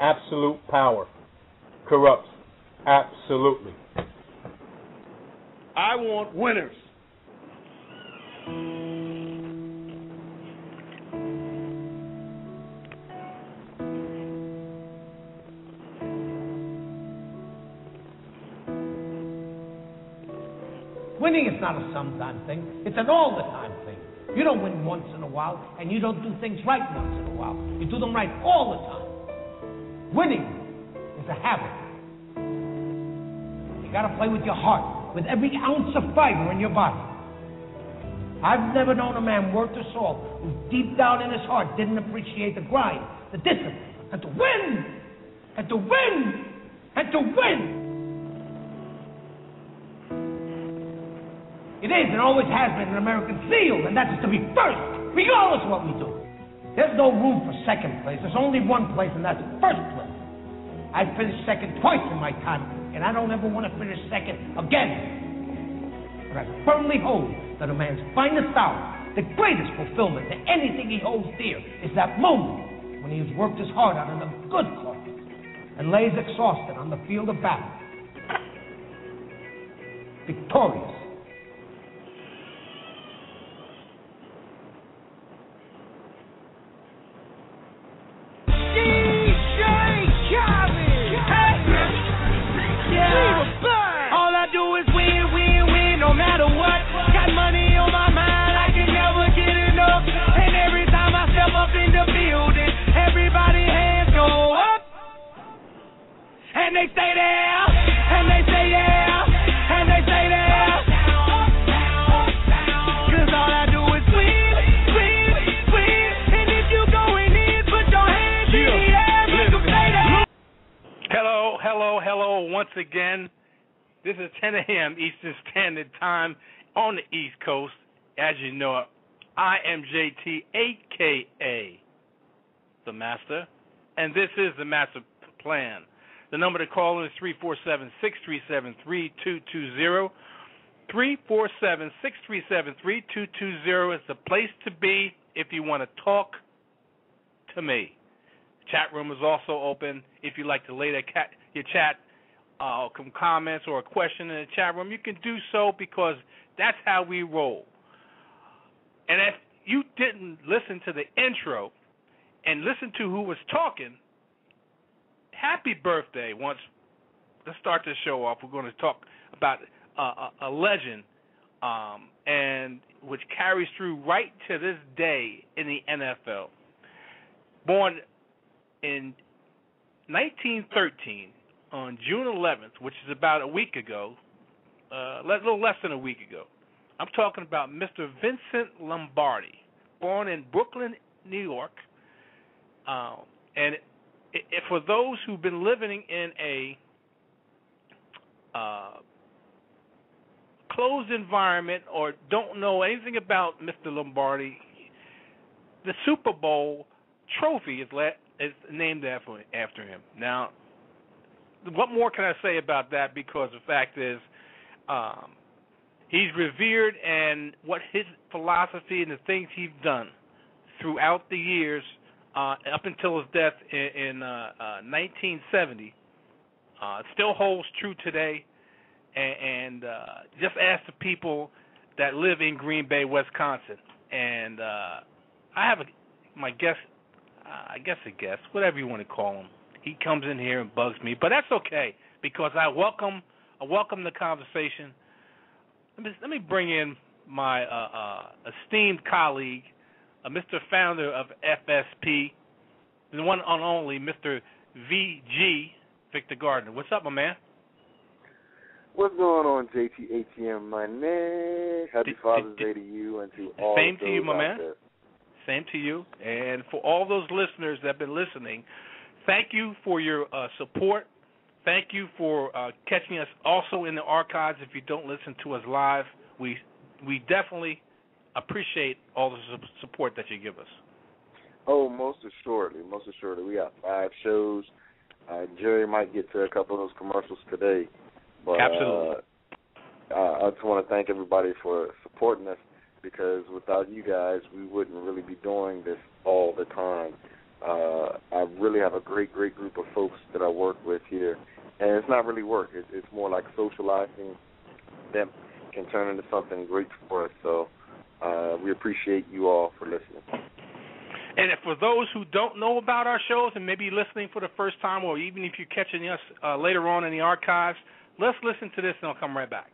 absolute power corrupts. Absolutely. I want winners. Winning is not a sometime thing. It's an all-the-time thing. You don't win once in a while, and you don't do things right once in a while. You do them right all the time. Winning is a habit. You got to play with your heart, with every ounce of fiber in your body. I've never known a man worth his salt who deep down in his heart didn't appreciate the grind, the discipline, and to win, and to win, and to win. It is and always has been an American seal, and that is to be first, regardless of what we do. There's no room for second place. There's only one place, and that's first place. I finished second twice in my time, and I don't ever want to finish second again. But I firmly hold that a man's finest hour, the greatest fulfillment to anything he holds dear, is that moment when he has worked his heart out in a good cause and lays exhausted on the field of battle, victorious. And they stay there, and they say yeah, and they say there. 'Cause all I do is win, win, win. And if you going in, put your hands in the air, make them say that. Hello, once again. This is 10 a.m. Eastern Standard Time on the East Coast. As you know it, I am JT, a.k.a. The Master, and this is the Master Plan. The number to call is 347-637-3220. 347-637-3220 is the place to be if you want to talk to me. Chat room is also open. If you'd like to lay your chat, some comments or a question in the chat room, you can do so because that's how we roll. And if you didn't listen to the intro and listen to who was talking, happy birthday. Let's start this show off. We're going to talk about a legend, and which carries through right to this day in the NFL. Born in 1913 on June 11th, which is about a week ago, a little less than a week ago. I'm talking about Mr. Vincent Lombardi, born in Brooklyn, New York, and for those who've been living in a closed environment or don't know anything about Mr. Lombardi, the Super Bowl trophy is named after him. Now, what more can I say about that? Because the fact is, he's revered, and what his philosophy and the things he's done throughout the years, up until his death in 1970, still holds true today. And just ask the people that live in Green Bay, Wisconsin. And I have my guest, I guess a guest, whatever you want to call him. He comes in here and bugs me, but that's okay because I welcome the conversation. Let me bring in my esteemed colleague, Mr. Founder of FSP, the one and only Mr. VG, Victor Gardner. What's up, my man? What's going on, JTATM, my man? Happy Father's Day to you and to all Same of to you, my man. There. Same to you. And for all those listeners that have been listening, thank you for your support. Thank you for catching us also in the archives. If you don't listen to us live, we definitely appreciate all the support that you give us. Oh, most assuredly. We got 5 shows. Jerry might get to a couple of those commercials today. But, absolutely. I just want to thank everybody for supporting us because without you guys, we wouldn't really be doing this all the time. I really have a great group of folks that I work with here. And it's not really work. It's more like socializing that can turn into something great for us. So we appreciate you all for listening. And for those who don't know about our shows and maybe listening for the first time, or even if you're catching us later on in the archives, let's listen to this and I'll come right back.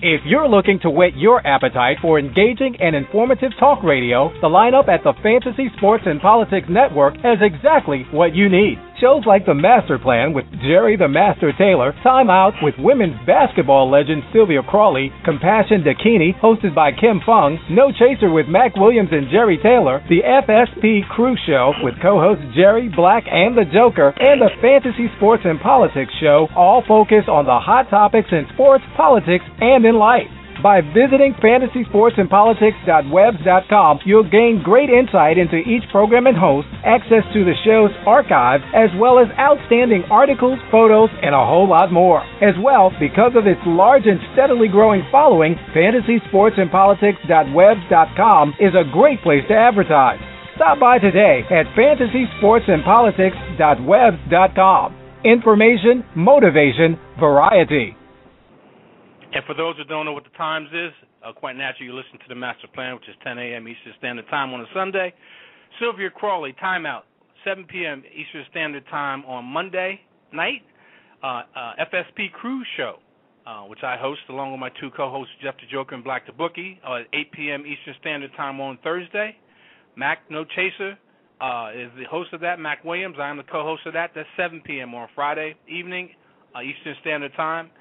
If you're looking to whet your appetite for engaging and informative talk radio, the lineup at the Fantasy Sports and Politics Network has exactly what you need. Shows like The Master Plan with Jerry the Master Taylor, Time Out with women's basketball legend Sylvia Crawley, Compassion Dakini, hosted by Kim Fung, No Chaser with Mac Williams and Jerry Taylor, The FSP Crew Show with co-hosts Jerry, Black, and the Joker, and the Fantasy Sports and Politics Show, all focus on the hot topics in sports, politics, and in life. By visiting fantasysportsandpolitics.webs.com, you'll gain great insight into each program and host, access to the show's archive, as well as outstanding articles, photos, and a whole lot more. As well, because of its large and steadily growing following, fantasysportsandpolitics.webs.com is a great place to advertise. Stop by today at fantasysportsandpolitics.webs.com. Information, motivation, variety. And for those who don't know what the times is, quite naturally you listen to the Master Plan, which is 10 a.m. Eastern Standard Time on a Sunday. Sylvia Crawley, Time Out, 7 p.m. Eastern Standard Time on Monday night. FSP Crew Show, which I host along with my two co-hosts, Jeff the Joker and Black the Bookie, at 8 p.m. Eastern Standard Time on Thursday. Mac No Chaser is the host of that, Mac Williams. I am the co-host of that. That's 7 p.m. on Friday evening, Eastern Standard Time.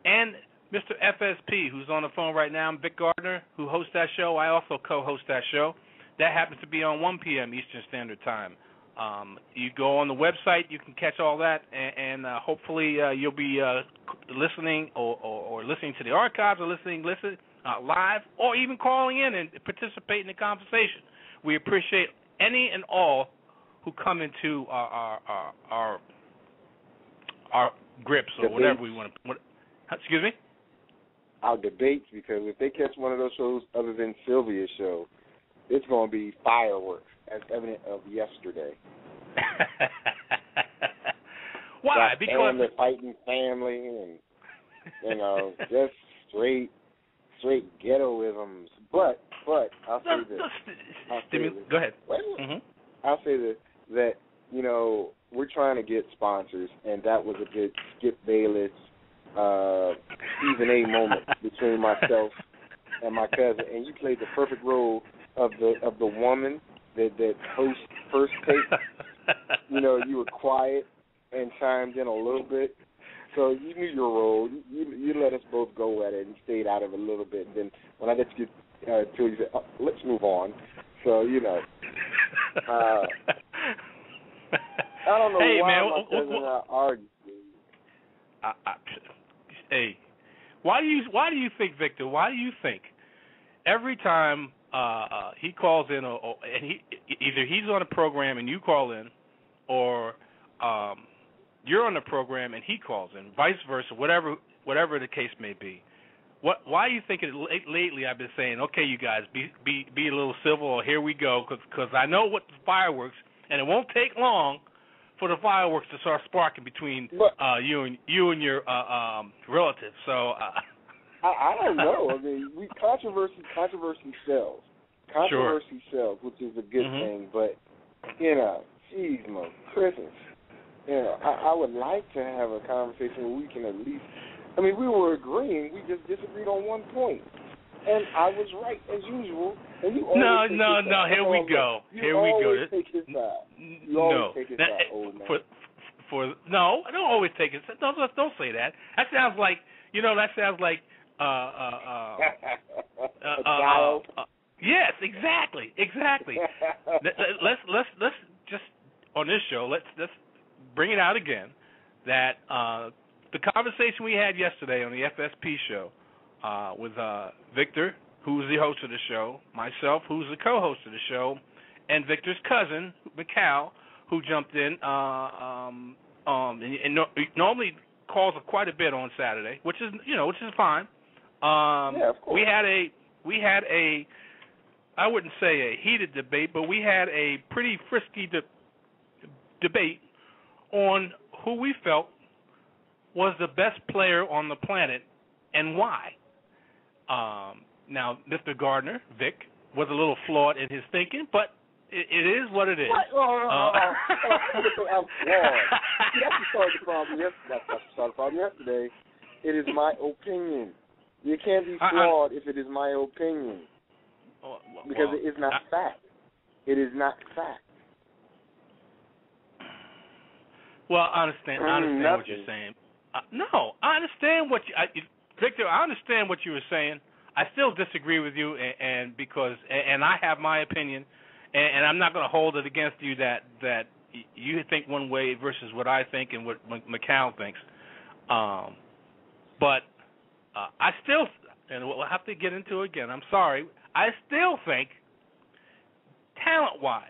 And Mr. FSP, who's on the phone right now, Vic Gardner, who hosts that show. I also co-host that show. That happens to be on 1 p.m. Eastern Standard Time. You go on the website, you can catch all that, and hopefully you'll be listening or listening to the archives or listening live, or even calling in and participate in the conversation. We appreciate any and all who come into our grips or whatever we want to. Excuse me? Our debates, because if they catch one of those shows other than Sylvia's show, it's going to be fireworks, as evident of yesterday. Why? Because they're fighting family and just straight ghettoisms. But I'll say this. Go ahead. I'll say this, that we're trying to get sponsors, and that was a good Skip Bayless Stephen A. moment between myself and my cousin, and you played the perfect role of the woman that hosts First Take. You were quiet and chimed in a little bit, so you knew your role. You let us both go at it and stayed out of it a little bit. And then when I let you to you said, let's move on. So I don't know why my cousin and I argued. Hey, why do you think, Victor? Why do you think every time he calls in, and either he's on a program and you call in, or you're on the program and he calls in, vice versa, whatever the case may be? Why do you think lately I've been saying, okay, you guys, be a little civil, or here we go, because I know what the fireworks, and it won't take long for the fireworks to start sparking between you and your relatives. So I don't know. I mean, controversy sells. Controversy sells, which is a good thing. But geez, Christmas. I would like to have a conversation where we can at least. I mean, we were agreeing. We just disagreed on one point, and I was right as usual. And you always no. Here we go. You always take his side. You always take his side, old man. No, I don't always take his side. Don't say that. That sounds like a child. Yes, exactly. Let's just on this show. Let's bring it out again. That the conversation we had yesterday on the FSP show with Victor, who's the host of the show, myself, who's the co-host of the show, and Victor's cousin, Mikal, who jumped in and normally calls quite a bit on Saturday, which is fine. Yeah, of course. We had a I wouldn't say a heated debate, but we had a pretty frisky debate on who we felt was the best player on the planet and why. Now, Mr. Gardner, Vic, was a little flawed in his thinking, but it is what it is. I'm flawed. That's the start of the problem. That's the start of the problem yesterday. It is my opinion. You can't be flawed if it is my opinion. Because it is not fact. It is not fact. Well, I understand what you're saying. No, I understand what Victor, I understand what you were saying. I still disagree with you, and because I have my opinion, and I'm not going to hold it against you that you think one way versus what I think and what McCall thinks. But I still, and we'll have to get into it again. I'm sorry. I still think talent-wise,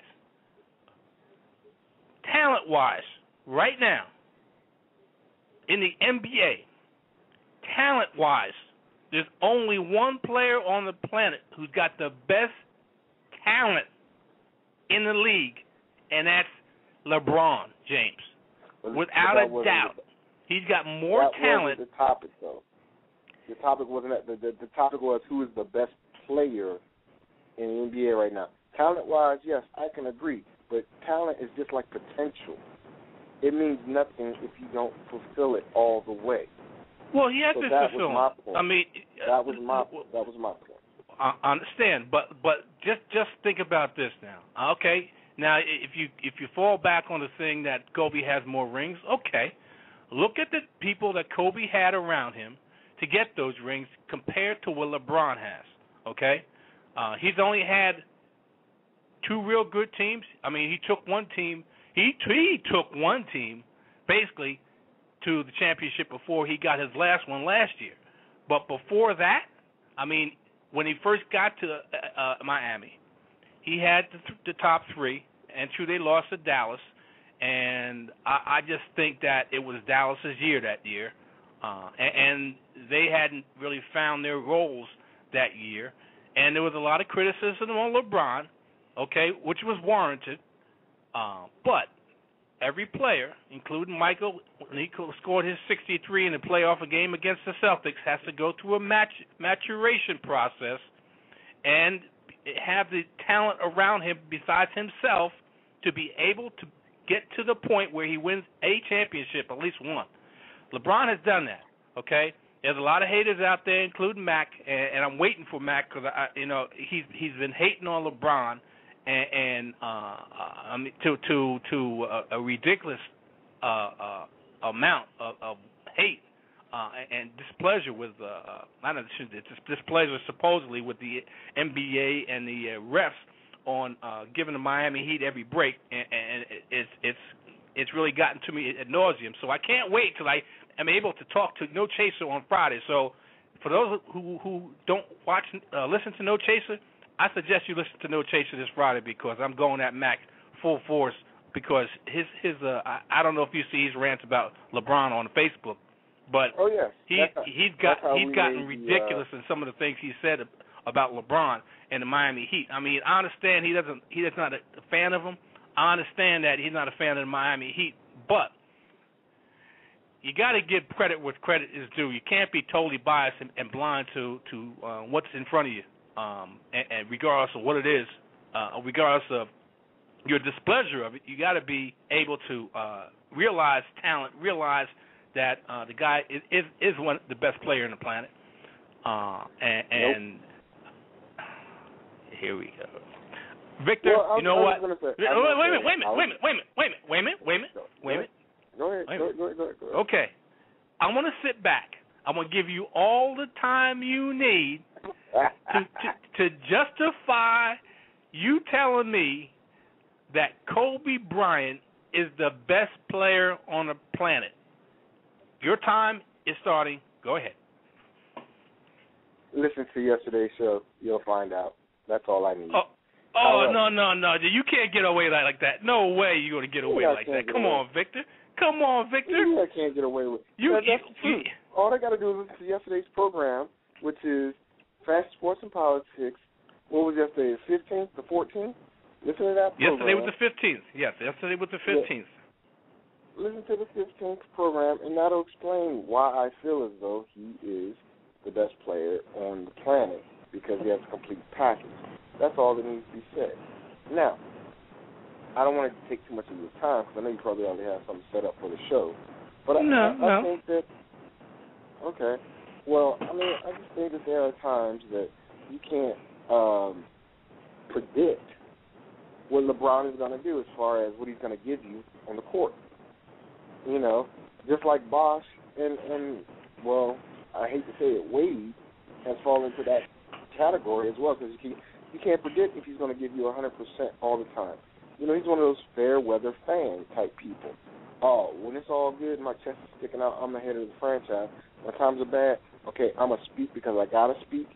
right now, in the NBA, talent-wise, there's only one player on the planet who's got the best talent in the league, and that's LeBron James. Without a doubt. He's got more talent. That wasn't the topic, though. The topic wasn't that. The topic was who is the best player in the NBA right now. Talent-wise, yes, I can agree. But talent is just like potential. It means nothing if you don't fulfill it all the way. Well, he has to fulfill it. I mean, that was my point. I understand, but just think about this now. Okay, now if you fall back on the thing that Kobe has more rings, okay, look at the people that Kobe had around him to get those rings compared to what LeBron has. Okay, he's only had two real good teams. I mean, he took one team. He took one team basically to the championship before he got his last one last year. But before that, I mean, when he first got to Miami, he had the top three, and true, they lost to Dallas. And I just think that it was Dallas's year that year, and they hadn't really found their roles that year. And there was a lot of criticism on LeBron, okay, which was warranted. But every player, including Michael, when he scored his 63 in the playoff game against the Celtics, has to go through a maturation process and have the talent around him besides himself to be able to get to the point where he wins a championship, at least one. LeBron has done that, okay? There's a lot of haters out there, including Mac, and I'm waiting for Mac because he's been hating on LeBron. And I mean, to a ridiculous amount of hate and displeasure with displeasure supposedly with the NBA and the refs on giving the Miami Heat every break, and it's really gotten to me ad nauseum. So I can't wait till I am able to talk to No Chaser on Friday. So for those who don't listen to No Chaser, I suggest you listen to No Chaser this Friday because I'm going at Mac full force because his I don't know if you see his rants about LeBron on Facebook, but he's gotten ridiculous in some of the things he said about LeBron and the Miami Heat. I mean, I understand he's not a fan of him. I understand that he's not a fan of the Miami Heat, but you got to give credit where credit is due. You can't be totally biased and blind to what's in front of you. And regardless of what it is, regardless of your displeasure of it, you got to be able to realize talent, realize that the guy is one of the best player in the planet. And here we go, Victor. Well, you know what? Wait a minute. Go ahead. Okay, I want to sit back. I'm going to give you all the time you need to justify you telling me that Kobe Bryant is the best player on the planet. Your time is starting. Go ahead. Listen to yesterday's show. You'll find out. That's all I need. No. You can't get away like that. No way you're going to get away like that. Come on, Victor. I can't get away with it. That's the truth. All I got to do is listen to yesterday's program, which is Fast Sports and Politics what was yesterday, the 15th, the 14th? Listen to that program. Yesterday was the 15th. Yes, yesterday was the 15th. Yeah. Listen to the 15th program, and that'll explain why I feel as though he is the best player on the planet, because he has a complete package. That's all that needs to be said. Now, I don't want to take too much of your time, because I know you probably already have something set up for the show. But I think that, okay, well, I mean, I just think that there are times that you can't predict what LeBron is going to do as far as what he's going to give you on the court. You know, just like Bosh and well, I hate to say it, Wade has fallen into that category as well, because you can't predict if he's going to give you 100% all the time. You know, he's one of those fair weather fan type people. Oh, when it's all good, my chest is sticking out, I'm the head of the franchise. When times are bad, okay, I'm going to speak because I got to speak.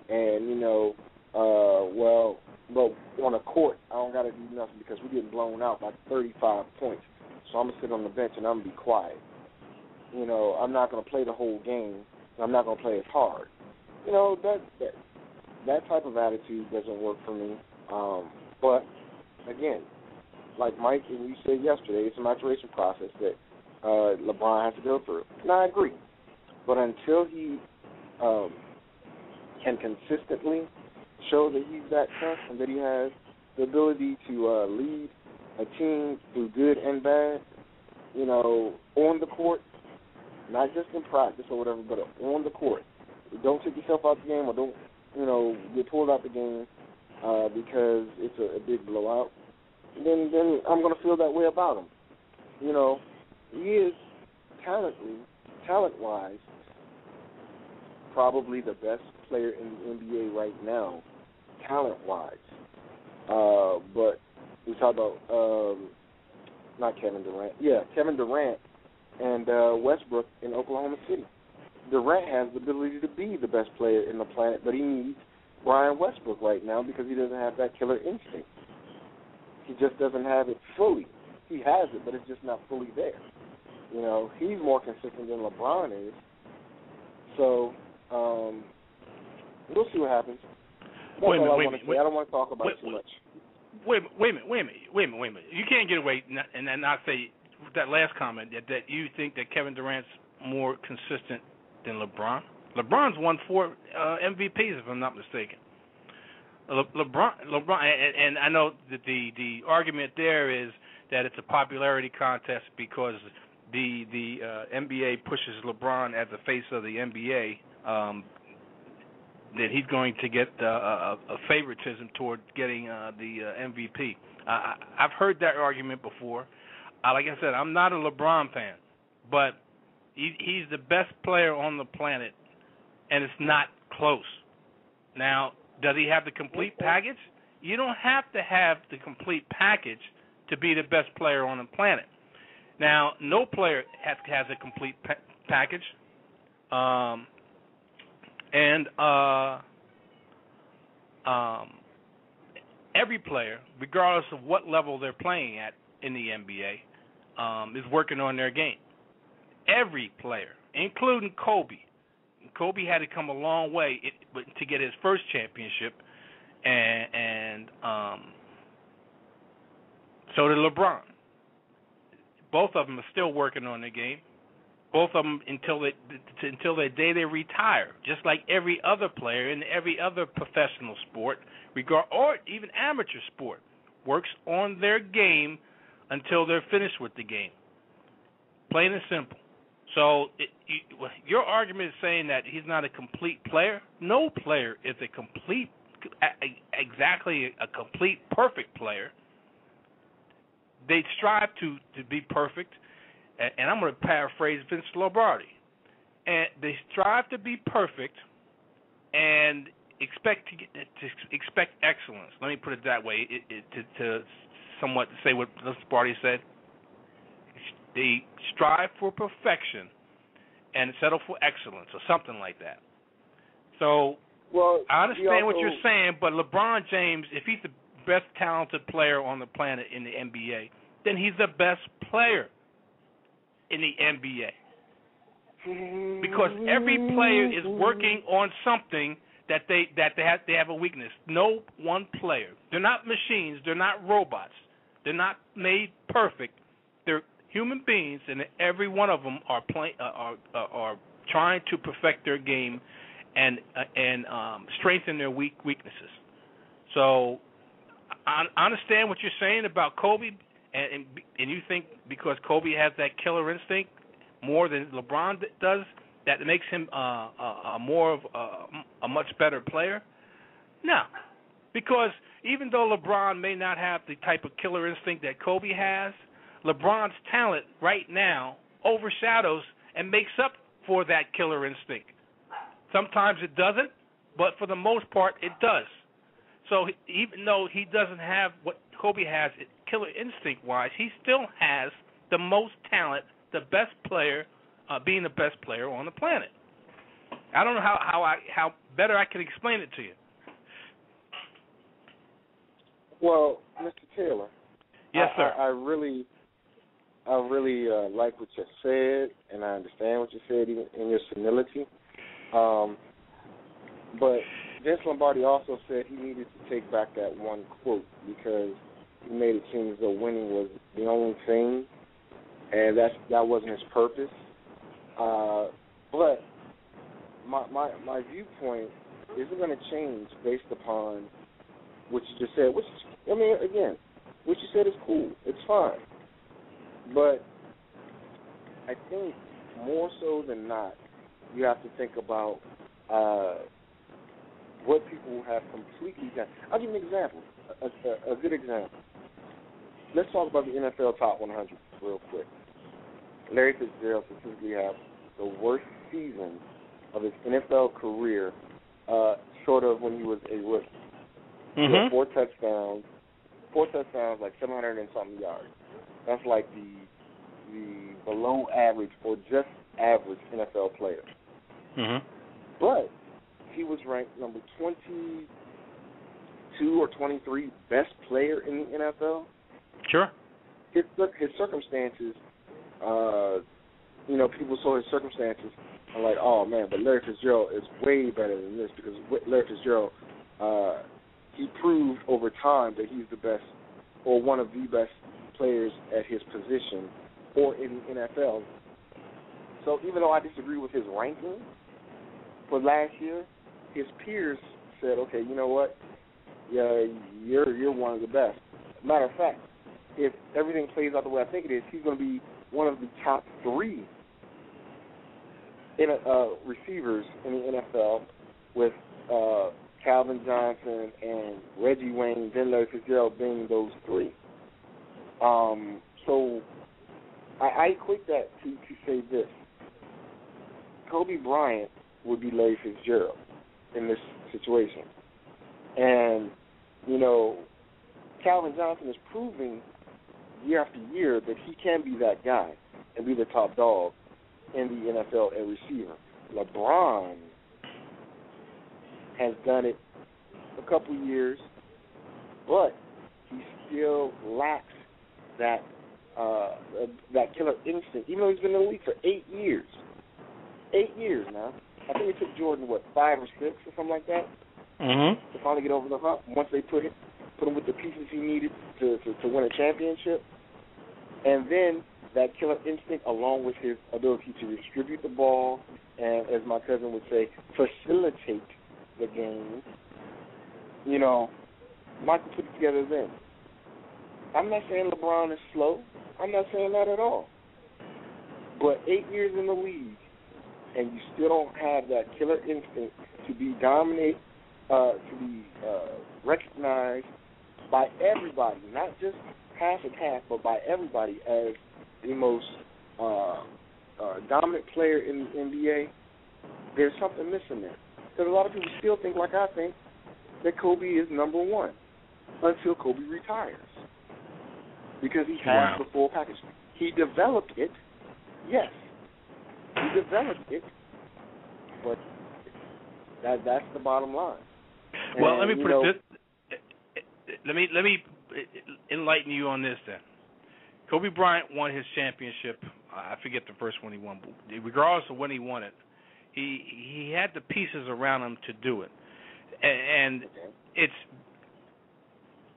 And, you know, but on the court, I don't got to do nothing because we're getting blown out by 35 points. So I'm going to sit on the bench and I'm going to be quiet. You know, I'm not going to play the whole game. I'm not going to play as hard. You know, that type of attitude doesn't work for me. But, again, like Mike and you said yesterday, it's a maturation process that LeBron has to go through. And I agree. But until he can consistently show that he's that tough and that he has the ability to lead a team through good and bad, you know, on the court, not just in practice or whatever, but on the court. Don't take yourself out the game or don't, you know, get pulled out the game because it's a big blowout. Then I'm going to feel that way about him. You know, he is talent-wise, probably the best player in the NBA right now, talent-wise. But we talk about not Kevin Durant. Yeah, Kevin Durant and Westbrook in Oklahoma City. Durant has the ability to be the best player in the planet, but he needs Brian Westbrook right now because he doesn't have that killer instinct. He just doesn't have it fully. He has it, but it's just not fully there. You know, he's more consistent than LeBron is. So, we'll see what happens. That's all I want to say. I don't want to talk about it too much. Wait a minute. You can't get away and then not say that last comment that you think that Kevin Durant's more consistent than LeBron. LeBron's won 4 MVPs, if I'm not mistaken. LeBron, and I know that the argument there is that it's a popularity contest because the NBA pushes LeBron as the face of the NBA, that he's going to get a favoritism toward getting the MVP. I've heard that argument before. Like I said, I'm not a LeBron fan, but he's the best player on the planet, and it's not close. Now, does he have the complete package? You don't have to have the complete package to be the best player on the planet. Now, no player has a complete package. Every player, regardless of what level they're playing at in the NBA, is working on their game. Every player, including Kobe. Kobe had to come a long way to get his first championship, and so did LeBron. Both of them are still working on their game. Both of them until the day they retire, just like every other player in every other professional sport, or even amateur sport, works on their game until they're finished with the game. Plain and simple. So your argument is saying that he's not a complete player. No player is exactly a complete perfect player. They strive to be perfect, and I'm going to paraphrase Vince Lombardi. And they strive to be perfect and expect excellence. Let me put it that way to somewhat say what Lombardi said. They strive for perfection and settle for excellence or something like that. So I understand what you're saying, but LeBron James, if he's the best talented player on the planet in the NBA, then he's the best player in the NBA. Because every player is working on something that they have a weakness. No one player. They're not machines. They're not robots. They're not made perfect. They're human beings, and every one of them are trying to perfect their game and strengthen their weaknesses. So I understand what you're saying about Kobe, and you think because Kobe has that killer instinct more than LeBron does, that makes him a much better player. No, because even though LeBron may not have the type of killer instinct that Kobe has, LeBron's talent right now overshadows and makes up for that killer instinct. Sometimes it doesn't, but for the most part it does. So even though he doesn't have what Kobe has killer instinct-wise, he still has the most talent, the best player, being the best player on the planet. I don't know how better I can explain it to you. Well, Mr. Taylor. Yes, sir. I really like what you said, and I understand what you said even in your senility. But Vince Lombardi also said he needed to take back that one quote because he made it seem as though winning was the only thing, and that wasn't his purpose. But my viewpoint isn't going to change based upon what you just said. Which, I mean, again, what you said is cool. It's fine. But I think more so than not, you have to think about what people have completely done. I'll give you an example, a good example. Let's talk about the NFL Top 100 real quick. Larry Fitzgerald specifically had the worst season of his NFL career, short of when he was a rookie. He had 4 touchdowns, like 700 and something yards. That's like the below average or just average NFL player. But he was ranked number 22 or 23 best player in the NFL. Sure. His circumstances, people saw his circumstances and like, oh man, but Larry Fitzgerald is way better than this because Larry Fitzgerald, he proved over time that he's the best or one of the best players at his position or in the NFL. So even though I disagree with his ranking for last year, his peers said, okay, you know what? Yeah, you're one of the best. Matter of fact, if everything plays out the way I think it is, he's going to be one of the top 3 receivers in the NFL with Calvin Johnson and Reggie Wayne, then Larry Fitzgerald being those 3. So I equate that to say this. Kobe Bryant would be Larry Fitzgerald in this situation. And, Calvin Johnson is proving year after year that he can be that guy and be the top dog in the NFL at receiver. LeBron has done it a couple years, but he still lacks that killer instinct, even though he's been in the league for 8 years. 8 years now. I think it took Jordan, 5 or 6 or something like that to finally get over the hump once they put him with the pieces he needed to win a championship. And then that killer instinct along with his ability to distribute the ball and, as my cousin would say, facilitate the game, Michael put it together then. I'm not saying LeBron is slow. I'm not saying that at all. But 8 years in the league, and you still don't have that killer instinct to be recognized by everybody, not just half and half, but by everybody as the most dominant player in the NBA, there's something missing there. Because a lot of people still think, like I think, that Kobe is number 1 until Kobe retires. Because he has the full package. He developed it, yes. He developed it, but that's the bottom line. Well, let me put it this. Let me enlighten you on this then. Kobe Bryant won his championship. I forget the first one he won, but regardless of when he won it, he had the pieces around him to do it. And it's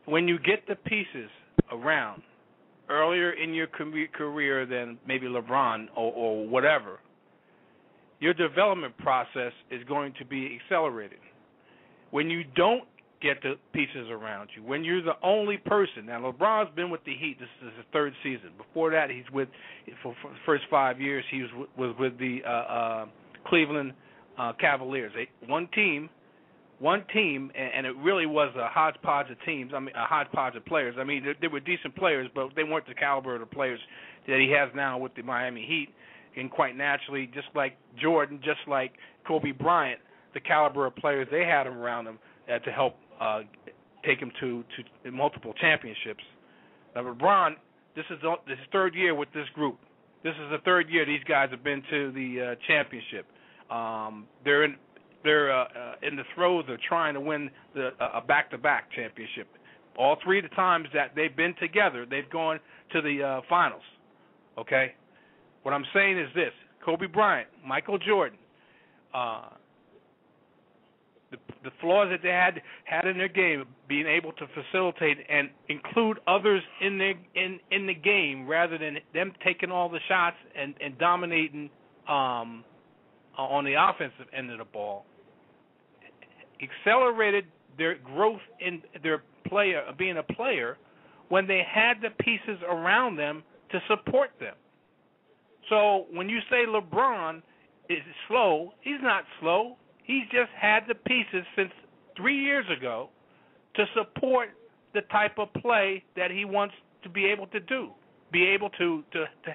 when you get the pieces around earlier in your career than maybe LeBron or whatever, your development process is going to be accelerated. When you don't get the pieces around you, when you're the only person. Now, LeBron's been with the Heat. This is his third season. Before that, he's for the first 5 years, he was with the Cleveland Cavaliers. One team, and it really was a hodgepodge of teams. I mean, a hodgepodge of players. I mean, they were decent players, but they weren't the caliber of the players that he has now with the Miami Heat. And quite naturally, just like Jordan, just like Kobe Bryant, the caliber of players they had around him to help take him to multiple championships. Now, LeBron, this is his third year with this group. This is the third year these guys have been to the championship. They're in the throes of trying to win a back-to-back championship. All three of the times that they've been together, they've gone to the finals. Okay? What I'm saying is this: Kobe Bryant, Michael Jordan, the flaws that they had in their game, being able to facilitate and include others in the game rather than them taking all the shots and dominating on the offensive end of the ball, accelerated their growth in their being a player when they had the pieces around them to support them. So when you say LeBron is slow, he's not slow. He's just had the pieces since 3 years ago to support the type of play that he wants to be able to do, be able to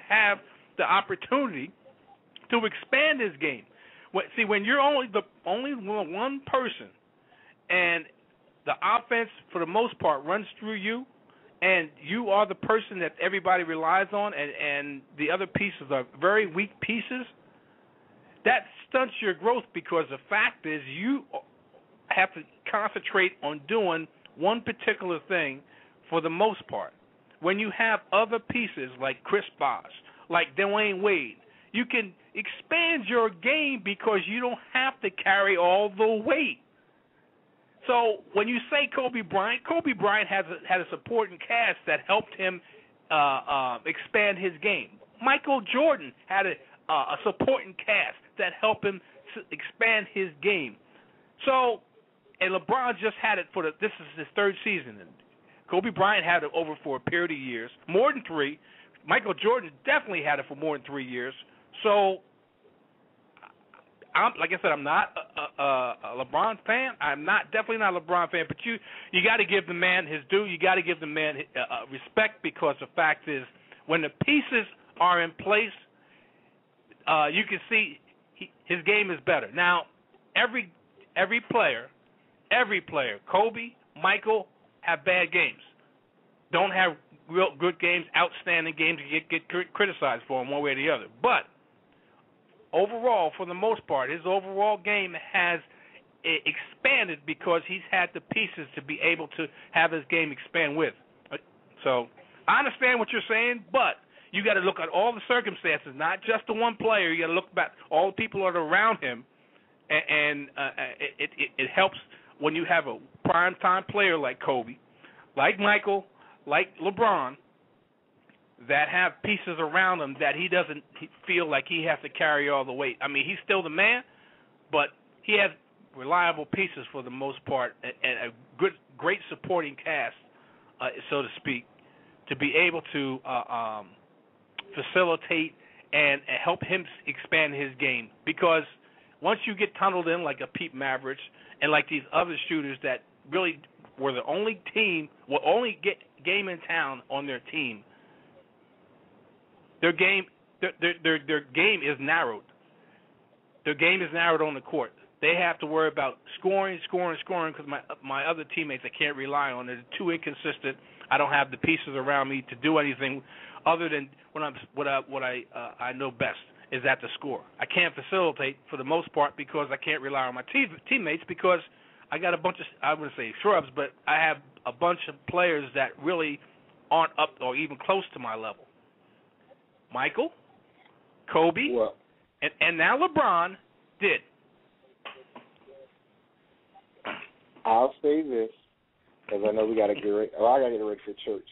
have the opportunity to expand his game. See, when you're only one person and the offense, for the most part, runs through you, and you are the person that everybody relies on, and the other pieces are very weak pieces, that stunts your growth, because the fact is you have to concentrate on doing one particular thing for the most part. When you have other pieces like Chris Bosh, like Dwayne Wade, you can expand your game because you don't have to carry all the weight. So when you say Kobe Bryant had a supporting cast that helped him expand his game. Michael Jordan had a supporting cast that helped him expand his game. So, and LeBron just had it this is his third season. And Kobe Bryant had it over for a period of years, more than 3. Michael Jordan definitely had it for more than 3 years. So, like I said, I'm not a LeBron fan. I'm definitely not a LeBron fan. But you got to give the man his due. You got to give the man respect, because the fact is, when the pieces are in place, you can see his game is better. Now, every player, Kobe, Michael, have bad games. Don't have real good games, outstanding games, get criticized for them one way or the other. But overall, for the most part, his overall game has expanded because he's had the pieces to be able to have his game expand with. So I understand what you're saying, but you got to look at all the circumstances, not just the one player. You got to look at all the people that are around him, and it helps when you have a prime-time player like Kobe, like Michael, like LeBron, that have pieces around him that he doesn't feel like he has to carry all the weight. I mean, he's still the man, but he has reliable pieces for the most part, and a great supporting cast, so to speak, to be able to facilitate and help him expand his game. Because once you get tunneled in like a Pete Maravich and like these other shooters that really were the only game in town on their team, their game is narrowed. Their game is narrowed on the court. They have to worry about scoring because my other teammates I can't rely on. They're too inconsistent. I don't have the pieces around me to do anything other than what I know best is at the score. I can't facilitate for the most part because I can't rely on my teammates, because I got a bunch of, I wouldn't say shrubs, but I have a bunch of players that really aren't up or even close to my level. Michael, Kobe, and now LeBron did. I'll say this, because I know we got to get ready. Well, I got to get ready for church.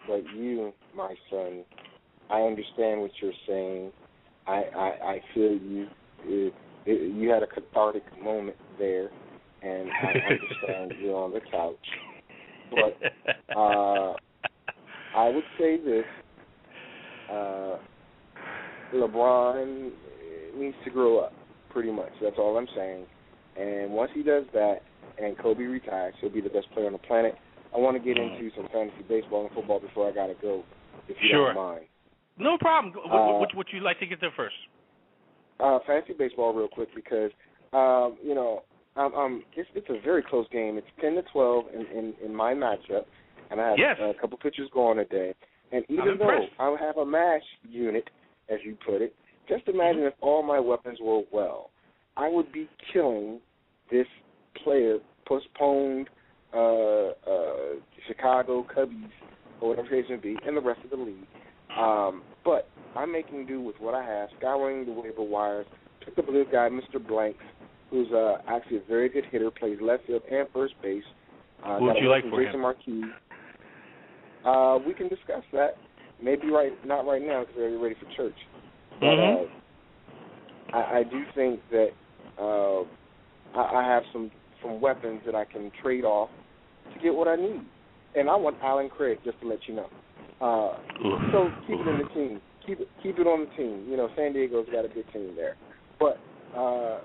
But you, my son, I understand what you're saying. I feel you. You had a cathartic moment there, and I understand you're on the couch. But I would say this. LeBron needs to grow up, pretty much. That's all I'm saying. And once he does that and Kobe retires, he'll be the best player on the planet. I want to get into some fantasy baseball and football before I got to go, if you don't mind. No problem. What would you like to get there first? Fantasy baseball real quick because, it's a very close game. It's 10-12 in my matchup, and I have a couple pitchers going today. And even though I have a mash unit, as you put it, just imagine if all my weapons were well. I would be killing this player, postponed Chicago Cubbies, or whatever the case may be, and the rest of the league. But I'm making do with what I have, scouring the waiver wires, picked up a little guy, Mr. Blanks, who's actually a very good hitter, plays left field and first base. Who would you like for Jason him? Marquis. We can discuss that. Maybe not right now because we're ready for church. But I do think that I have some weapons that I can trade off to get what I need. And I want Alan Craig, just to let you know. So keep it in the team. Keep it on the team. You know, San Diego's got a good team there. But I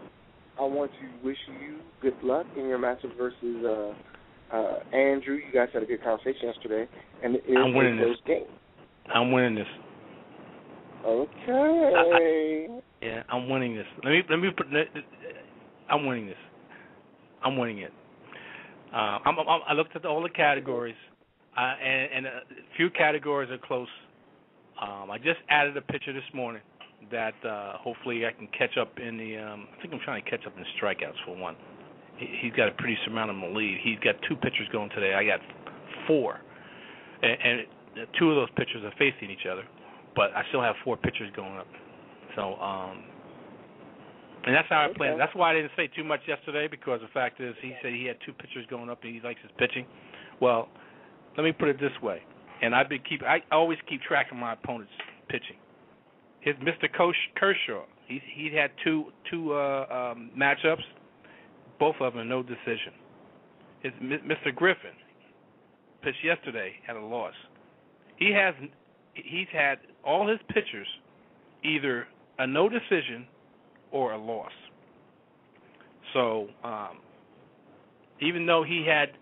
want to wish you good luck in your matchup versus Andrew. You guys had a good conversation yesterday, and it is a close game. I'm winning this. Okay. I'm winning this. Let me put. I'm winning this. I'm winning it. I looked at all the categories, and a few categories are close. I just added a pitcher this morning that hopefully I can catch up in the. I think I'm trying to catch up in strikeouts for one. He's got a pretty surmountable lead. He's got two pitchers going today. I got four, and two of those pitchers are facing each other, but I still have four pitchers going up. So, and that's how I planned. That's why I didn't say too much yesterday, because the fact is he said he had two pitchers going up and he likes his pitching. Well, let me put it this way, and I always keep track of my opponent's pitching. His Mr. Kershaw, he had two matchups, both of them no decision. His Mr. Griffin pitched yesterday, had a loss. He's had all his pitchers either a no decision or a loss. So even though he had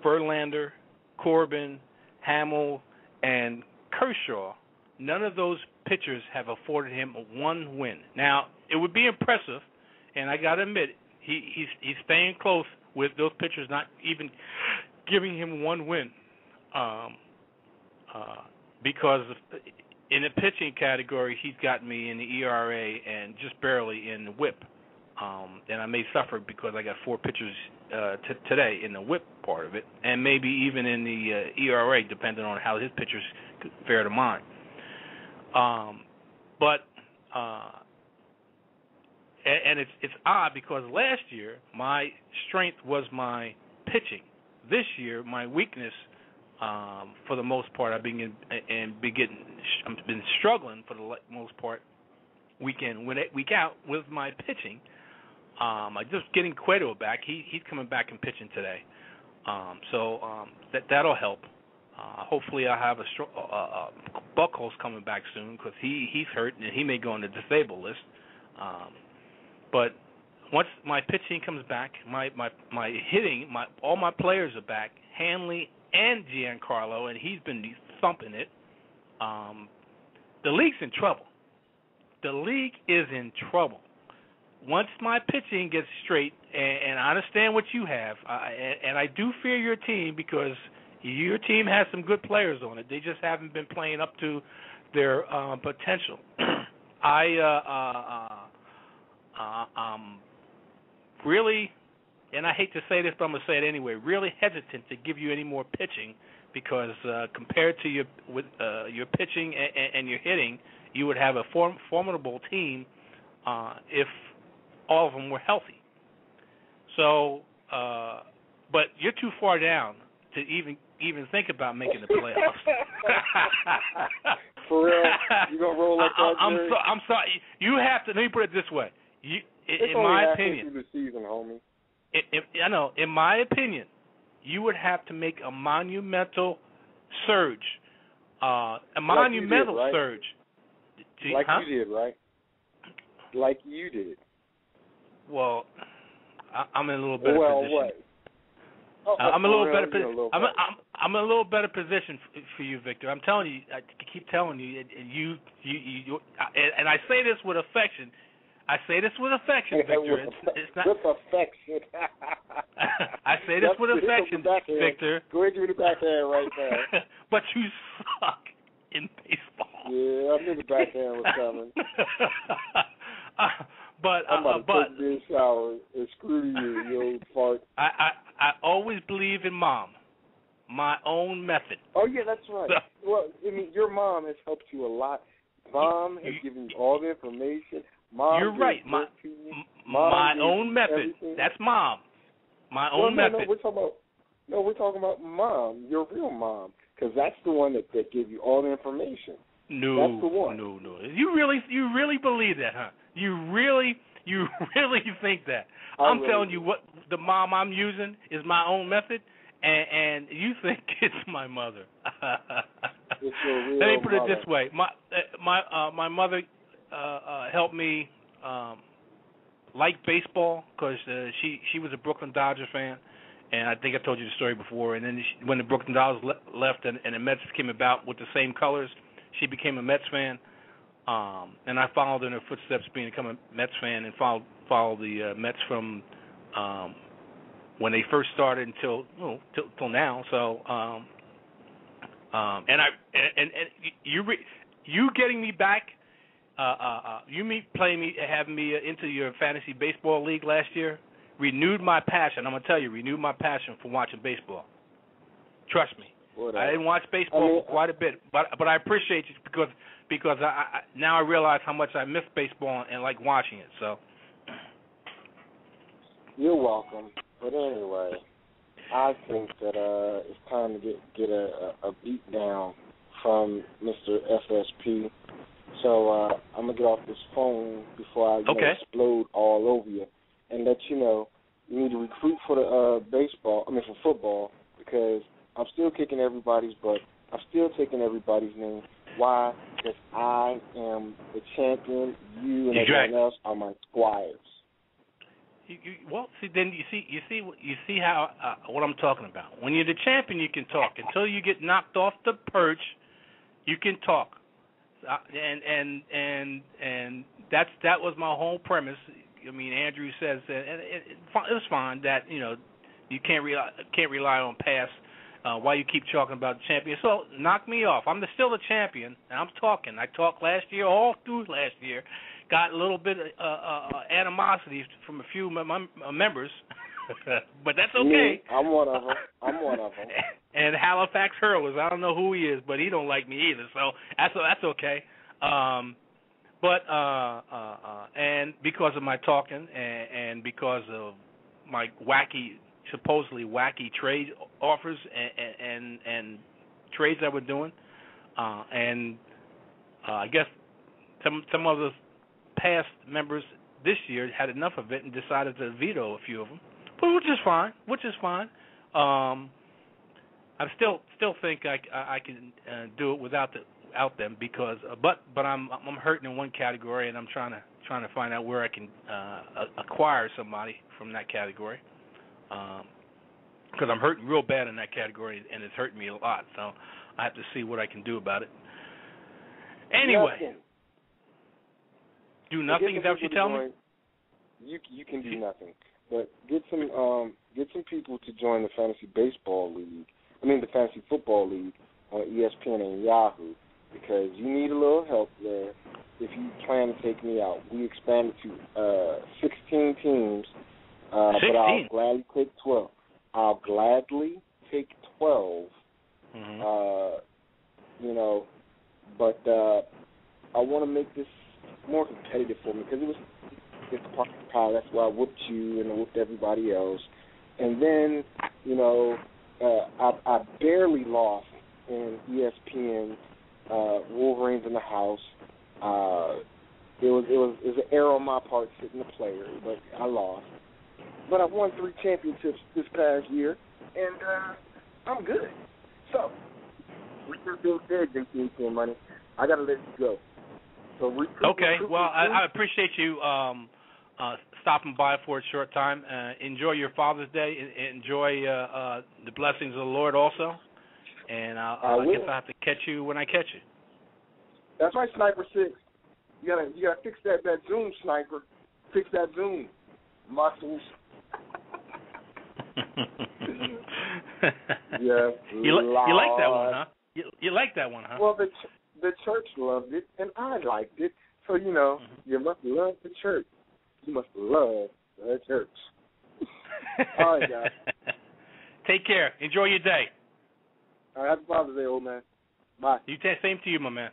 Verlander, Corbin, Hamill, and Kershaw, none of those pitchers have afforded him one win. Now, it would be impressive, and I got to admit, he's staying close with those pitchers not even giving him one win. Because in the pitching category, he's got me in the ERA and just barely in the WHIP. And I may suffer because I got four pitchers today in the WHIP part of it, and maybe even in the ERA, depending on how his pitchers fare to mine. And it's odd because last year my strength was my pitching. This year my weakness, for the most part, I've been struggling for the most part, week in, week out with my pitching. I'm just getting Cueto back. He's coming back and pitching today, so that'll help. Hopefully, I'll have Buckles coming back soon because he's hurt and he may go on the disabled list. But once my pitching comes back, my hitting, all my players are back. Hanley and Giancarlo, and he's been thumping it. The league's in trouble. The league is in trouble. Once my pitching gets straight, and I understand what you have, and I do fear your team because your team has some good players on it. They just haven't been playing up to their potential. Really, and I hate to say this, but I'm going to say it anyway, really hesitant to give you any more pitching because compared to your pitching and your hitting, you would have a formidable team if all of them were healthy. So but you're too far down to even think about making the playoffs. For real? You gonna roll like that, Jerry? I'm sorry. You have to. Let me put it this way. It's in only my halfway opinion, through the season, homie. I know. In my opinion, you would have to make a monumental surge. Monumental like surge. Like you did, right? Like you did. Well, I'm in a little better position. What? Oh, I'm a little better. I'm in a little better position for you, Victor. I'm telling you. I keep telling you, and you, and I say this with affection. Victor. It's not with affection. I say this with affection, Victor. Go ahead, give me the backhand right there. But you suck in baseball. Yeah, I knew the backhand was coming. I'm about to take this shower and screw you old fart. I always believe in Mom, my own method. Oh yeah, that's right. Well, I mean, your mom has helped you a lot. Mom has given you all the information. Mom, you're right. My own method. Everything. That's Mom. My own method. No, we're talking about Mom, your real mom, because that's the one that gave you all the information. No, that's the one. No. You really believe that, huh? You really think that? I'm telling you, what the mom I'm using is my own method, and you think it's my mother. It's your real Let me put mother. it this way: my mother helped me like baseball because she was a Brooklyn Dodger fan, and I think I told you the story before. And then when the Brooklyn Dodgers left and the Mets came about with the same colors, she became a Mets fan. And I followed in her footsteps, become a Mets fan, and followed the Mets from when they first started till now. So, and you getting me back, having me into your fantasy baseball league last year, renewed my passion. I'm gonna tell you, renewed my passion for watching baseball. Trust me. I didn't watch baseball for quite a bit, but I appreciate you because I now I realize how much I miss baseball and like watching it. So you're welcome. But anyway, I think that it's time to get a beat down from Mr. FSP. So I'm gonna get off this phone before I explode all over you, and let you know you need to recruit for the for football, because I'm still kicking everybody's butt. I'm still taking everybody's name. Why? Because I am the champion. You and everyone else are my squires. Then you see how what I'm talking about. When you're the champion, you can talk. Until you get knocked off the perch, you can talk. And that was my whole premise. I mean, Andrew says that, and it was fine that you can't rely on past. Why you keep talking about the champion? So knock me off. I'm still the champion, and I'm talking. I talked last year, all through last year. Got a little bit of animosity from a few members, but that's okay. Me, I'm one of them. And Halifax Hurlers, I don't know who he is, but he don't like me either. So that's okay. And because of my talking and because of my supposedly wacky trade offers and trades that we're doing, and I guess some of the past members this year had enough of it and decided to veto a few of them, which is fine. I still think I can do it without them because but I'm hurting in one category, and I'm trying to find out where I can acquire somebody from that category. Because I'm hurting real bad in that category, and it's hurting me a lot. So I have to see what I can do about it. Anyway, do nothing. Is that what you're telling me? You can do nothing, but get some people to join the fantasy the fantasy football league on ESPN and Yahoo, because you need a little help there if you plan to take me out. We expanded to 16 teams, but I'll gladly take 12. I'll gladly take 12. But I want to make this more competitive for me, because it's part of the power. That's why I whooped you and I whooped everybody else. And then You know, I barely lost in ESPN Wolverines in the House. It was an error on my part sitting the player, but I lost. But I won 3 championships this past year, and I'm good. So, with that being said, JT Money, I got to let you go. So okay, well, I appreciate you stopping by for a short time. Enjoy your Father's Day. Enjoy the blessings of the Lord also. And I guess I have to catch you when I catch you. That's right, Sniper 6. You gotta fix that Zoom, Sniper. Fix that Zoom. Muscles. Yeah. You like that one, huh? You like that one, huh? Well, the church loved it, and I liked it. So, you know, you must love the church. You must love the church. All right, guys. Take care. Enjoy your day. All right, happy Father's Day, old man. Bye. Same to you, my man.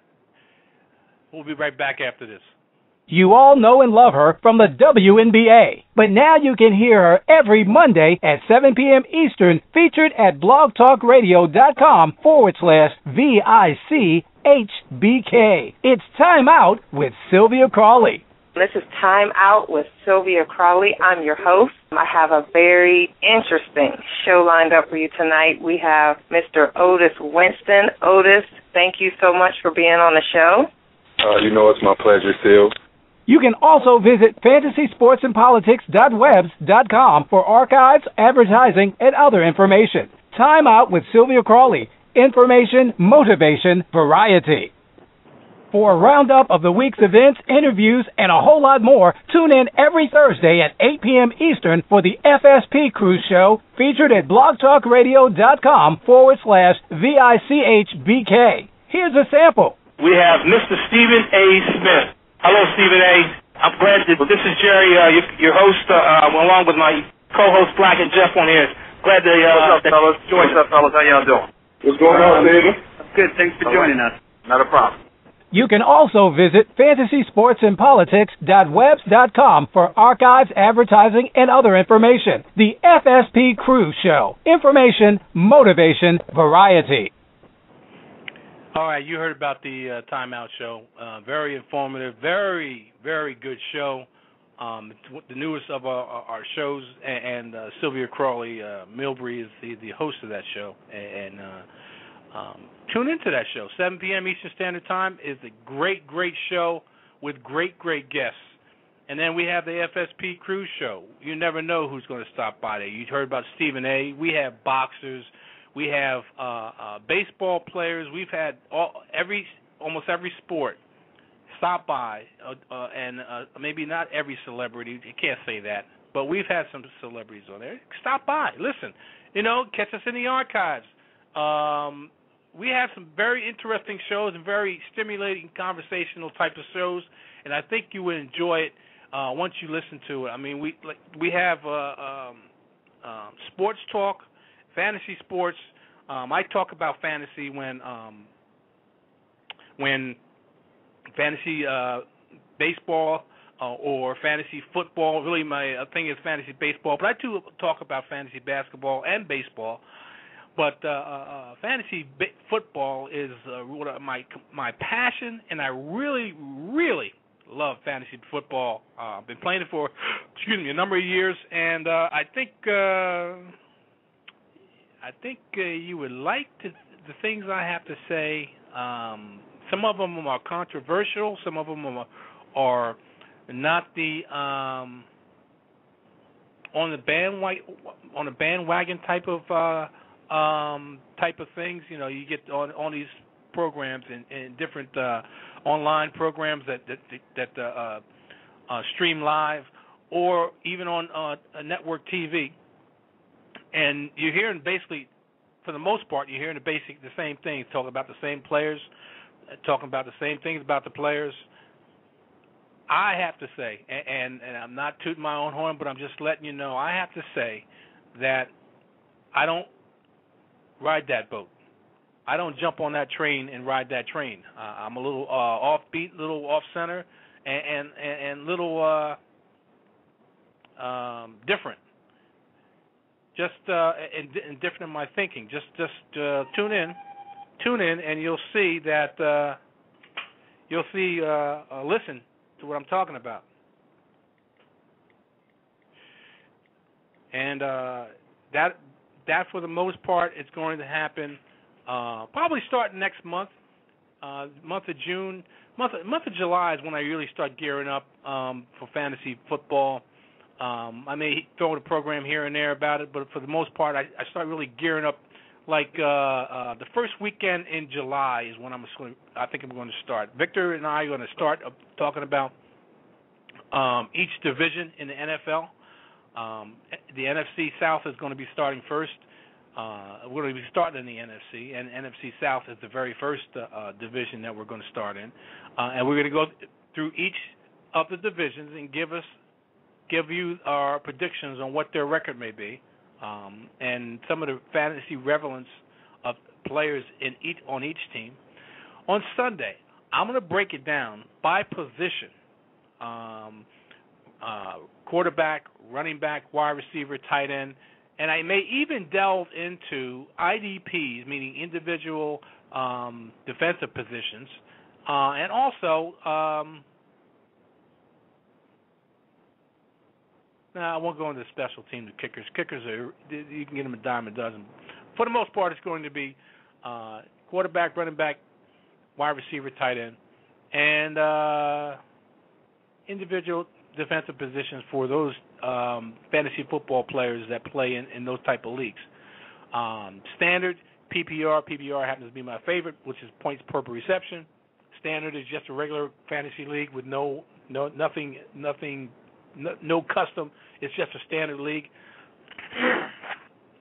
We'll be right back after this. You all know and love her from the WNBA, but now you can hear her every Monday at 7 p.m. Eastern, featured at blogtalkradio.com/VICHBK. It's Time Out with Sylvia Crawley. This is Time Out with Sylvia Crawley. I'm your host. I have a very interesting show lined up for you tonight. We have Mr. Otis Winston. Otis, thank you so much for being on the show. You know it's my pleasure, Syl. You can also visit fantasysportsandpolitics.webs.com for archives, advertising, and other information. Time Out with Sylvia Crawley. Information, motivation, variety. For a roundup of the week's events, interviews, and a whole lot more, tune in every Thursday at 8 p.m. Eastern for the FSP Cruise Show, featured at blogtalkradio.com/VICHBK. Here's a sample. We have Mr. Stephen A. Smith. Hello, Stephen A. I'm glad that this is Jerry, your host, along with my co-host Black and Jeff on here. Glad to What's up, fellas? How y'all doing? What's going on, Stephen? Good. Thanks for joining us. Not a problem. You can also visit fantasysportsandpolitics.webs.com for archives, advertising, and other information. The FSP Cruise Show. Information, motivation, variety. All right, you heard about the Time Out show. Very informative, very, very good show. It's the newest of our shows, and Sylvia Crawley Milbury is the host of that show. And tune into that show. 7 p.m. Eastern Standard Time is a great, great show with great, great guests. And then we have the FSP Cruise Show. You never know who's going to stop by there. You heard about Stephen A. We have boxers. We have baseball players. We've had almost every sport stop by, and maybe not every celebrity. You can't say that, but we've had some celebrities on there. Stop by, listen. Catch us in the archives. We have some very interesting shows and very stimulating conversational type of shows, and I think you would enjoy it once you listen to it. I mean, we have sports talk. Fantasy sports. I talk about fantasy when fantasy baseball or fantasy football. Really, my thing is fantasy baseball. But I do talk about fantasy basketball and baseball. But fantasy football is my passion, and I really, really love fantasy football. I've been playing it for a number of years, and I think you would like the things I have to say. Some of them are controversial. Some of them are not the on the bandwagon type of things. You get on these programs and different online programs that stream live, or even on a network TV. And you're hearing basically, for the most part, you're hearing the same things, talking about the same players, talking about the same things about the players. I have to say, and I'm not tooting my own horn, but I'm just letting you know, I have to say that I don't ride that boat. I don't jump on that train and ride that train. I'm a little offbeat, a little off-center, and little different. just different in my thinking. Just tune in, and you'll see that listen to what I'm talking about. And that for the most part is going to happen probably starting next month. Month of June, month of July is when I really start gearing up for fantasy football. I may throw in a program here and there about it, but for the most part, I start really gearing up. Like the first weekend in July is when I think I'm going to start. Victor and I are going to start talking about each division in the NFL. The NFC South is going to be starting first. We're going to be starting in the NFC, and NFC South is the very first division that we're going to start in. And we're going to go through each of the divisions and give you our predictions on what their record may be, and some of the fantasy relevance of players on each team. On Sunday, I'm going to break it down by position. Quarterback, running back, wide receiver, tight end, and I may even delve into IDPs, meaning individual defensive positions, and also I won't go into special team, the kickers. Kickers you can get them a dime a dozen. For the most part, it's going to be quarterback, running back, wide receiver, tight end, and individual defensive positions for those fantasy football players that play in those type of leagues. Standard, PPR happens to be my favorite, which is points per reception. Standard is just a regular fantasy league with no custom. It's just a standard league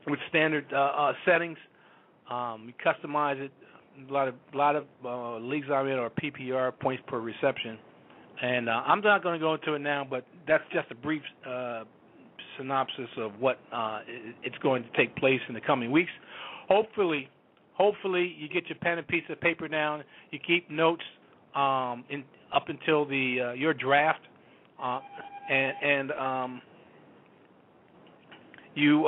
with standard settings. You customize it. A lot of leagues I'm in are PPR, points per reception. And I'm not going to go into it now, but that's just a brief synopsis of what it's going to take place in the coming weeks. Hopefully you get your pen and piece of paper down. You keep notes up until your draft, and you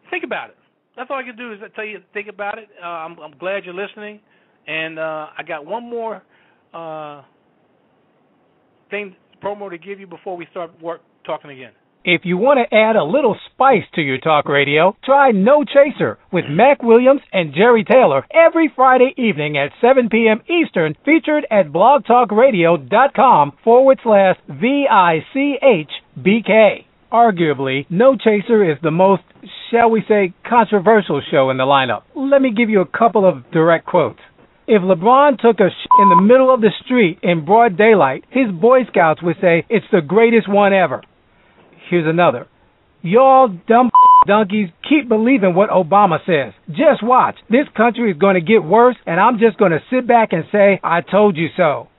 think about it. That's all I can do is tell you to think about it. I'm glad you're listening, and I got one more promo to give you before we start talking again. If you want to add a little spice to your talk radio, try No Chaser with Mac Williams and Jerry Taylor every Friday evening at 7 p.m. Eastern, featured at blogtalkradio.com/VICHBK. Arguably, No Chaser is the most, shall we say, controversial show in the lineup. Let me give you a couple of direct quotes. If LeBron took a in the middle of the street in broad daylight, his Boy Scouts would say it's the greatest one ever. Here's another. Y'all dumb donkeys keep believing what Obama says. Just watch. This country is going to get worse, and I'm just going to sit back and say, I told you so.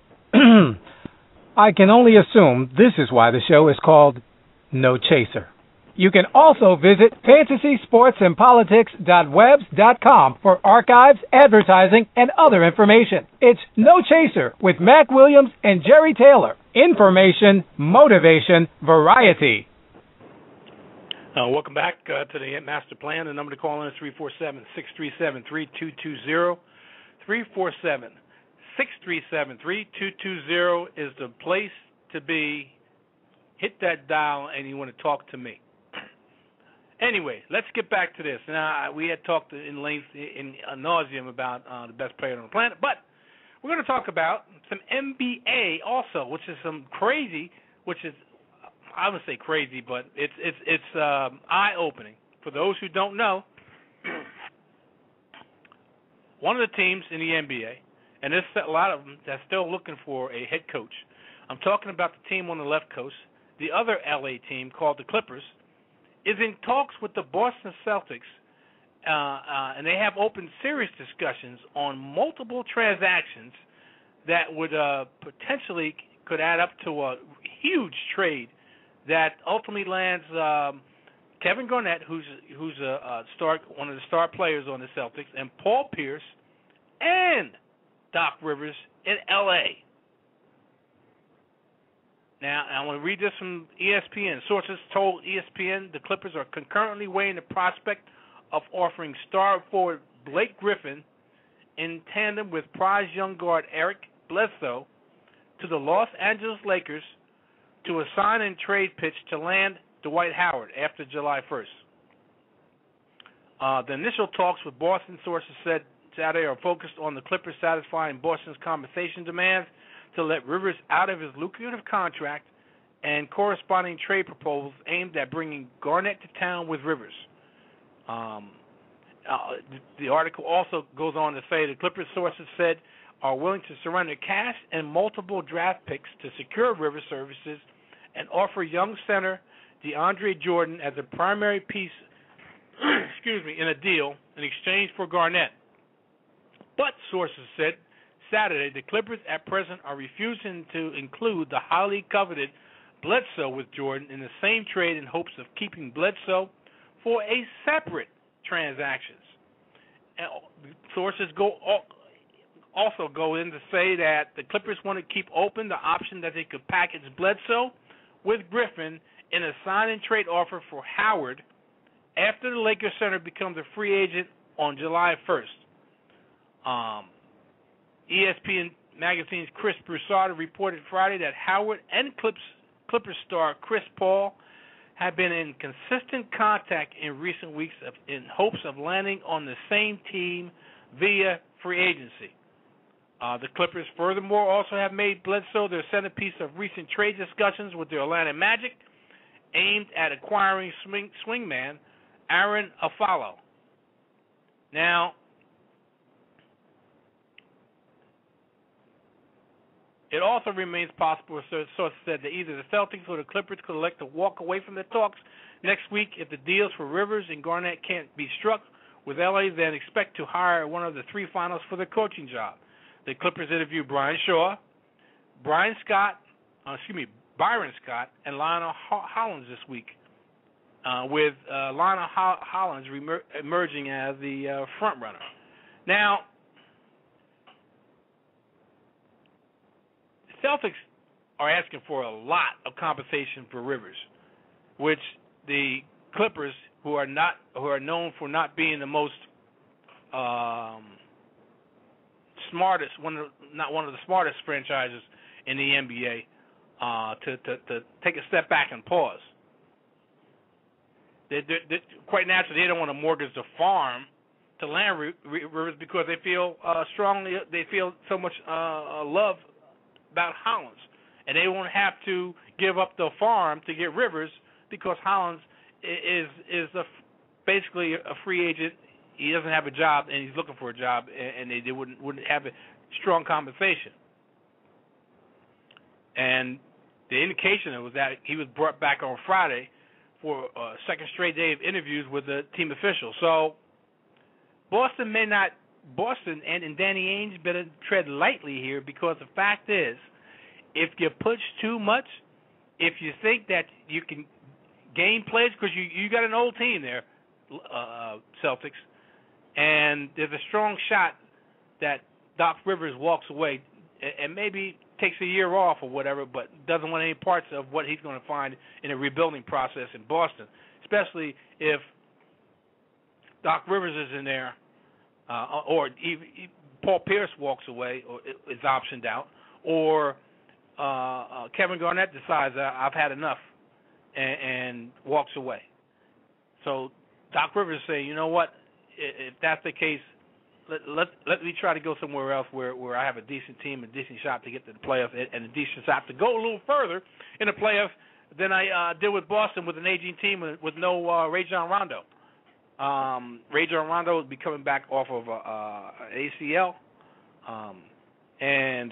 I can only assume this is why the show is called No Chaser. You can also visit fantasysportsandpolitics.webs.com for archives, advertising, and other information. It's No Chaser with Mac Williams and Jerry Taylor. Information, motivation, variety. Welcome back to the Master Plan. The number to call in is 347-637-3220. 347-637-3220 is the place to be. Hit that dial and you want to talk to me. Anyway, let's get back to this. Now, we had talked in length, in nauseum about the best player on the planet, but we're going to talk about some NBA also, which is some crazy, which is, I would say crazy, but it's eye-opening. For those who don't know, one of the teams in the NBA, and there's a lot of them that's still looking for a head coach. I'm talking about the team on the left coast. The other LA team, called the Clippers, is in talks with the Boston Celtics, and they have opened serious discussions on multiple transactions that would potentially could add up to a huge trade that ultimately lands Kevin Garnett, who's one of the star players on the Celtics, and Paul Pierce and Doc Rivers in L.A. Now, I want to read this from ESPN. Sources told ESPN the Clippers are concurrently weighing the prospect of offering star forward Blake Griffin in tandem with prize young guard Eric Bledsoe to the Los Angeles Lakers to a sign-and-trade pitch to land Dwight Howard after July 1st. The initial talks with Boston, sources said Saturday, are focused on the Clippers satisfying Boston's compensation demands to let Rivers out of his lucrative contract and corresponding trade proposals aimed at bringing Garnett to town with Rivers. The article also goes on to say the Clippers, sources said, are willing to surrender cash and multiple draft picks to secure Rivers' services and offer young center DeAndre Jordan as a primary piece in a deal in exchange for Garnett. But, sources said Saturday, the Clippers at present are refusing to include the highly coveted Bledsoe with Jordan in the same trade in hopes of keeping Bledsoe for a separate transaction. Sources also go in to say that the Clippers want to keep open the option that they could package Bledsoe with Griffin in a sign-and-trade offer for Howard after the Lakers center becomes a free agent on July 1st. ESPN Magazine's Chris Broussard reported Friday that Howard and Clippers star Chris Paul have been in consistent contact in recent weeks in hopes of landing on the same team via free agency. The Clippers, furthermore, also have made Bledsoe their centerpiece of recent trade discussions with the Orlando Magic, aimed at acquiring swingman Aaron Aflalo. Now, it also remains possible, sources said, that either the Celtics or the Clippers could elect to walk away from the talks next week if the deals for Rivers and Garnett can't be struck, with LA then expect to hire one of the three finalists for the coaching job. The Clippers interviewed Byron Scott, and Lionel Hollins this week, with Lionel Hollins emerging as the front runner. Now, the Celtics are asking for a lot of compensation for Rivers, which the Clippers, who are known for not being the most smartest, not one of the smartest franchises in the NBA, to take a step back and pause. They quite naturally, they don't want to mortgage the farm to land Rivers because they feel so much love about Hollins, and they won't have to give up the farm to get Rivers because Hollins is basically a free agent. He doesn't have a job, and he's looking for a job, and they wouldn't have a strong compensation. And the indication was that he was brought back on Friday for a second straight day of interviews with the team officials. So Boston and Danny Ainge better tread lightly here, because the fact is, if you push too much, if you think that you can gain players, because you got an old team there, Celtics, and there's a strong shot that Doc Rivers walks away and maybe takes a year off or whatever, but doesn't want any parts of what he's going to find in a rebuilding process in Boston, especially if Doc Rivers is in there, or Paul Pierce walks away or is optioned out, or Kevin Garnett decides I've had enough and walks away. So Doc Rivers is saying, you know what, if that's the case, let me try to go somewhere else where I have a decent team, a decent shot to get to the playoffs, and a decent shot to go a little further in the playoffs than I did with Boston with an aging team with no Rajon Rondo. Rajon Rondo will be coming back off of ACL, and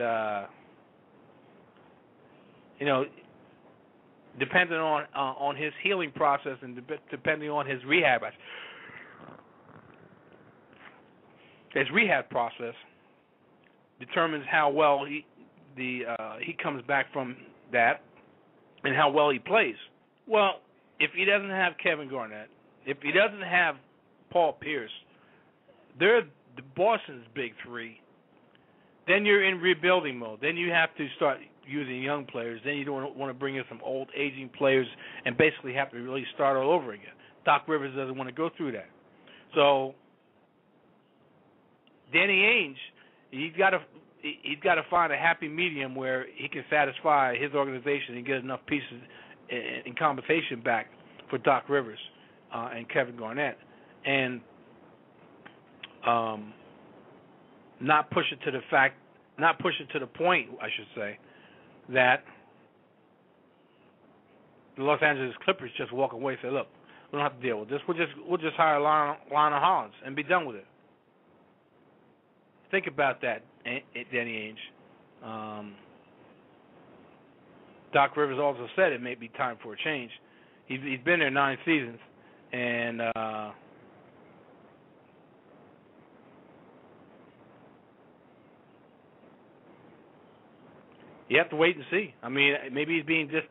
depending on his healing process and depending on his rehab. His rehab process determines how well he comes back from that and how well he plays. Well, if he doesn't have Kevin Garnett, if he doesn't have Paul Pierce, they're the Boston's big three. Then you're in rebuilding mode. Then you have to start using young players. Then you don't want to bring in some old, aging players and basically have to really start all over again. Doc Rivers doesn't want to go through that. So Danny Ainge, he's got to find a happy medium where he can satisfy his organization and get enough pieces in compensation back for Doc Rivers and Kevin Garnett, and not push it to the point, I should say, that the Los Angeles Clippers just walk away and say, look, we don't have to deal with this. We'll just hire Lionel Hollins and be done with it. Think about that, Danny Ainge. Doc Rivers also said it may be time for a change. He's been there 9 seasons, and you have to wait and see. I mean, maybe he's being just,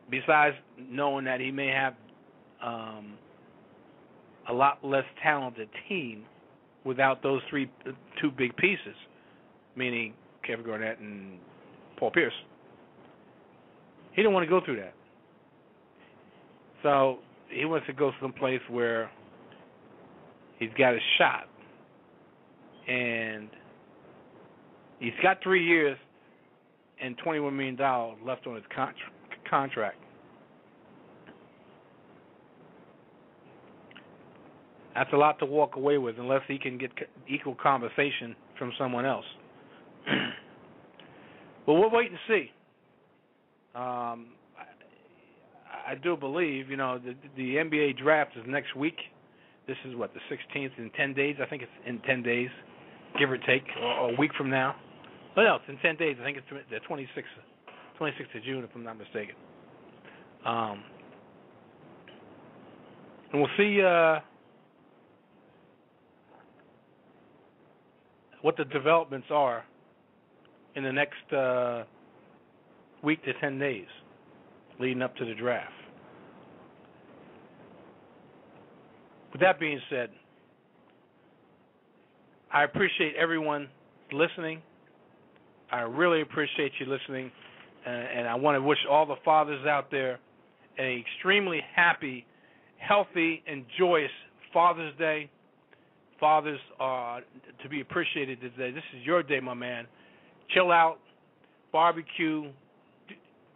besides knowing that he may have a lot less talented team without those two big pieces, meaning Kevin Garnett and Paul Pierce. He didn't want to go through that. So he wants to go someplace where he's got a shot. And he's got 3 years and $21 million left on his contract. That's a lot to walk away with unless he can get equal compensation from someone else. But we'll wait and see. I do believe, the NBA draft is next week. This is the 16th, in 10 days. I think it's in 10 days, give or take, or a week from now. Oh, no, it's in 10 days. I think it's the 26th of June, if I'm not mistaken. And we'll see what the developments are in the next week to 10 days leading up to the draft. With that being said, I appreciate everyone listening. I really appreciate you listening, and I want to wish all the fathers out there an extremely happy, healthy, and joyous Father's Day. Fathers are to be appreciated today. This is your day, my man. Chill out, barbecue,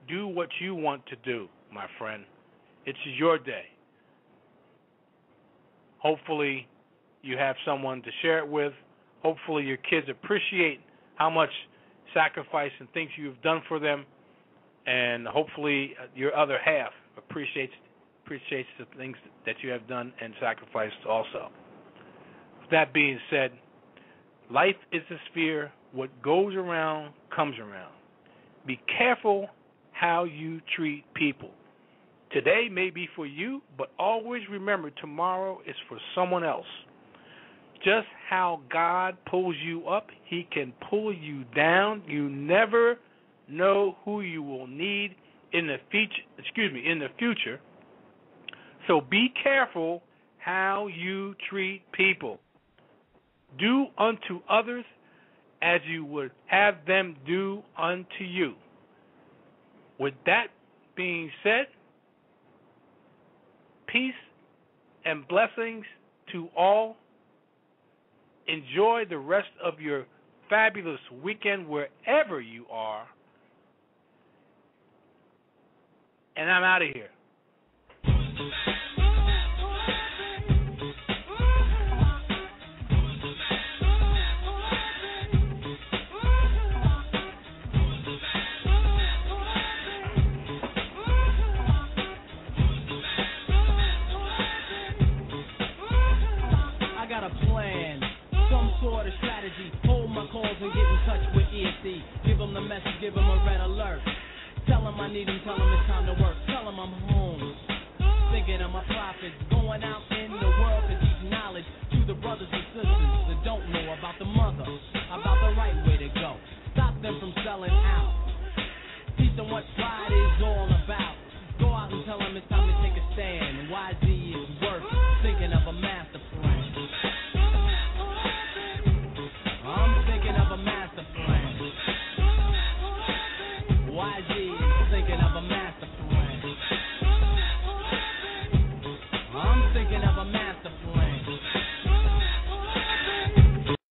do what you want to do, my friend. It's your day. Hopefully you have someone to share it with. Hopefully your kids appreciate how much sacrifice and things you've done for them, and hopefully your other half appreciates the things that you have done and sacrificed also. With that being said, life is a sphere. What goes around comes around. Be careful how you treat people. Today may be for you, but always remember tomorrow is for someone else. Just how God pulls you up, He can pull you down. You never know who you will need in the future. So be careful how you treat people. Do unto others as you would have them do unto you. With that being said, peace and blessings to all. Enjoy the rest of your fabulous weekend wherever you are. And I'm out of here. Hold my calls and get in touch with ESC. Give them the message, give them a red alert. Tell them I need them, tell them it's time to work. Tell them I'm home, thinking of my profits. Going out in the world to teach knowledge to the brothers and sisters that don't know about the mother, about the right way to go. Stop them from selling out. Teach them what pride is all about.